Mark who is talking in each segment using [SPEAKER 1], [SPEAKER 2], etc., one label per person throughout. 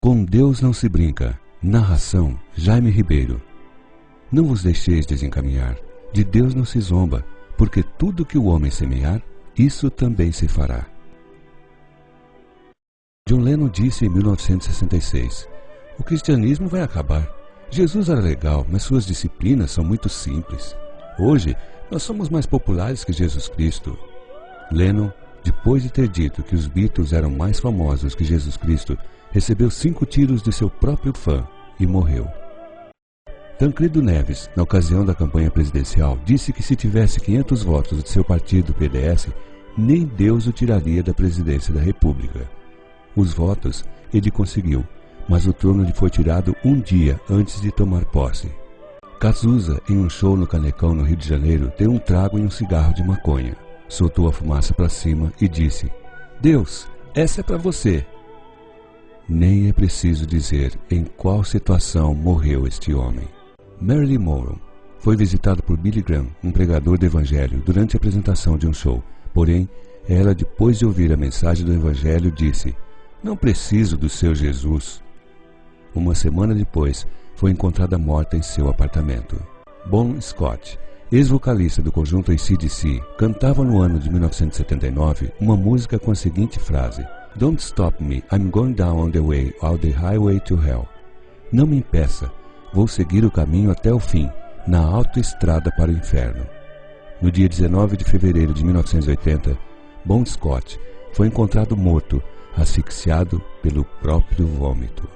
[SPEAKER 1] Com Deus não se brinca. Narração, Jaime Ribeiro. Não vos deixeis desencaminhar. De Deus não se zomba, porque tudo que o homem semear, isso também se fará. John Lennon disse em 1966, o cristianismo vai acabar. Jesus era legal, mas suas disciplinas são muito simples. Hoje, nós somos mais populares que Jesus Cristo. Lennon, depois de ter dito que os Beatles eram mais famosos que Jesus Cristo, recebeu 5 tiros de seu próprio fã e morreu. Tancredo Neves, na ocasião da campanha presidencial, disse que se tivesse 500 votos de seu partido, PDS, nem Deus o tiraria da presidência da República. Os votos ele conseguiu, mas o trono lhe foi tirado um dia antes de tomar posse. Cazuza, em um show no Canecão, no Rio de Janeiro, deu um trago e um cigarro de maconha. Soltou a fumaça para cima e disse: Deus, essa é para você. Nem é preciso dizer em qual situação morreu este homem. Marilyn Monroe foi visitado por Billy Graham, um pregador do Evangelho, durante a apresentação de um show. Porém, ela, depois de ouvir a mensagem do Evangelho, disse: Não preciso do seu Jesus. Uma semana depois, foi encontrada morta em seu apartamento. Bon Scott, ex-vocalista do conjunto AC/DC, cantava no ano de 1979 uma música com a seguinte frase: Don't stop me, I'm going down on the way, all the highway to hell. Não me impeça, vou seguir o caminho até o fim, na autoestrada para o inferno. No dia 19 de fevereiro de 1980, Bon Scott foi encontrado morto, asfixiado pelo próprio vômito.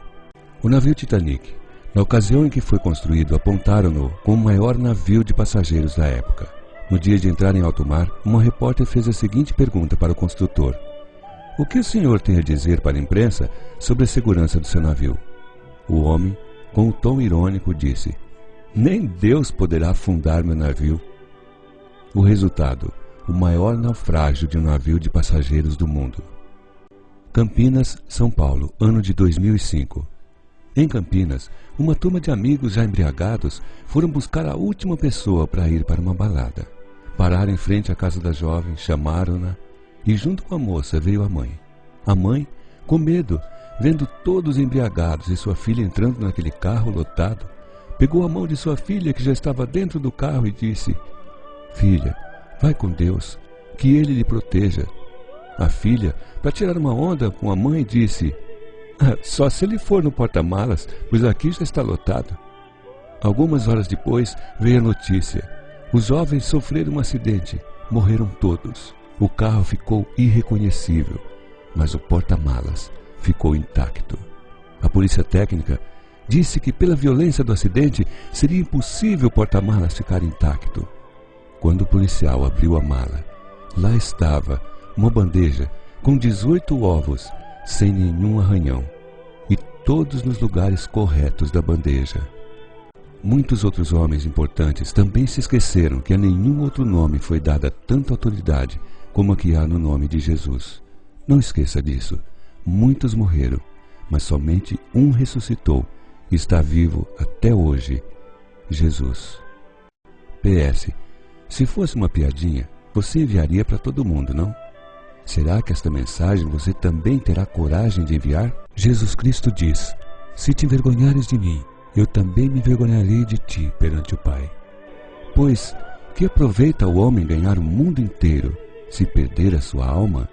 [SPEAKER 1] O navio Titanic, na ocasião em que foi construído, apontaram-no como o maior navio de passageiros da época. No dia de entrar em alto mar, uma repórter fez a seguinte pergunta para o construtor: O que o senhor tem a dizer para a imprensa sobre a segurança do seu navio? O homem, com um tom irônico, disse: Nem Deus poderá afundar meu navio. O resultado: o maior naufrágio de um navio de passageiros do mundo. Campinas, São Paulo, ano de 2005. Em Campinas, uma turma de amigos já embriagados foram buscar a última pessoa para ir para uma balada. Pararam em frente à casa da jovem, chamaram-na e junto com a moça veio a mãe. A mãe, com medo, vendo todos embriagados e sua filha entrando naquele carro lotado, pegou a mão de sua filha que já estava dentro do carro e disse: Filha, vai com Deus, que Ele lhe proteja. A filha, para tirar uma onda com a mãe, disse: Só se ele for no porta-malas, pois aqui já está lotado. Algumas horas depois veio a notícia: os jovens sofreram um acidente, morreram todos. O carro ficou irreconhecível, mas o porta-malas ficou intacto. A polícia técnica disse que pela violência do acidente seria impossível o porta-malas ficar intacto. Quando o policial abriu a mala, lá estava uma bandeja com 18 ovos, sem nenhum arranhão, e todos nos lugares corretos da bandeja. Muitos outros homens importantes também se esqueceram que a nenhum outro nome foi dada tanta autoridade como a que há no nome de Jesus. Não esqueça disso. Muitos morreram, mas somente um ressuscitou e está vivo até hoje: Jesus. PS. Se fosse uma piadinha, você enviaria para todo mundo, não? Será que esta mensagem você também terá coragem de enviar? Jesus Cristo diz: Se te envergonhares de mim, eu também me envergonharei de ti perante o Pai. Pois, que aproveita o homem ganhar o mundo inteiro, se perder a sua alma?